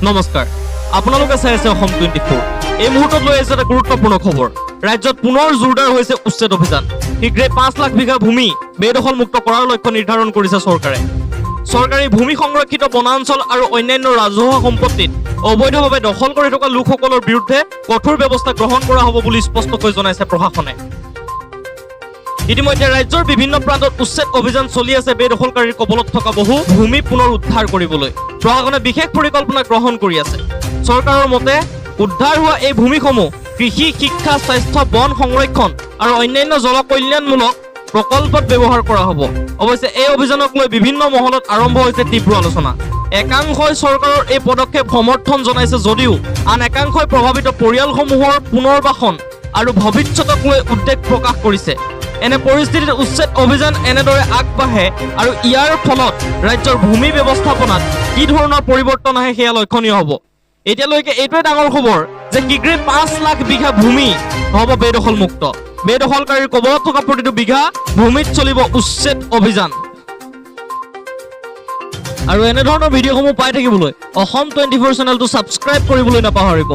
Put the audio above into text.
নমস্কাৰ আপোনালোকে চাই আছে অসম 24 এই মুহূৰ্তত লৈ আছে এটা গুৰুত্বপূৰ্ণ খবৰ ৰাজ্যত পুনৰ জোৰদাৰ হৈছে উচ্ছেদ অভিযান শীঘ্ৰে 5 লাখ বিঘা ভূমি বেদখল মুক্ত কৰাৰ লক্ষ্য নিৰ্ধাৰণ কৰিছে চৰকাৰে চৰকাৰী ভূমি সংৰক্ষিত বনাঞ্চল আৰু অন্যান্য ৰাজহুৱা সম্পত্তিত অবৈধভাৱে দখল কৰি থকা লোকসকলৰ বিৰুদ্ধে কঠোৰ ব্যৱস্থা গ্ৰহণ কৰা হ'ব বুলি স্পষ্টকৈ জনাইছে প্ৰশাসনে ইতিমধ্যে ৰাজ্যৰ বিভিন্ন প্ৰান্তত উচ্ছেদ অভিযান চলি আছে বেদখলকাৰীৰ কবলত থকা বহু ভূমি পুনৰ উদ্ধাৰ কৰিবলৈ প্ৰশাসনে বিশেষ পৰিকল্পনা গ্ৰহণ কৰি আছে চৰকাৰৰ মতে উদ্ধাৰ হোৱা এই ভূমিসমূহ কৃষি শিক্ষা স্বাস্থ্য বন সংৰক্ষণ আৰু অন্যান্য জলকল্যাণমূলক প্ৰকল্পত ব্যৱহাৰ কৰা হ'ব অৱশ্যে এই অভিযানক লৈ বিভিন্ন মহলত আৰম্ভ হৈছে তীব্ৰ আলোচনা একাংশই চৰকাৰৰ এই পদক্ষেপ সমৰ্থন জনাইছে যদিও আন একাংশই প্ৰভাৱিত পৰিয়ালসমূহৰ পুনৰ্বাসন আৰু ভৱিষ্যতক লৈ উদ্বেগ প্ৰকাশ কৰিছে এনে পৰিস্থিতিত উচ্ছেদ অভিযান এনেদৰে আগবাঢ়ে আৰু ইয়াৰ ফলত ৰাজ্যৰ ভূমি ব্যৱস্থাপনাত কি ধৰণৰ পৰিৱৰ্তন আহে সেয়া লক্ষণীয় হ'ব এতিয়ালৈকে এইটোৱে ডাঙৰ খবৰ যে শীঘ্ৰে 5 লাখ বিঘা ভূমি হ'ব বেদখল মুক্ত বেদখলকাৰীৰ কবলত থকা প্ৰতিটো বিঘা ভূমিত চলিব উচ্ছেদ অভিযান আৰু এনে ধৰণৰ ভিডিঅ'সমূহ পাই থাকিবলৈ অসম 24 চেনেলটো ছাবস্ক্ৰাইব কৰিবলৈ নাপাহৰিব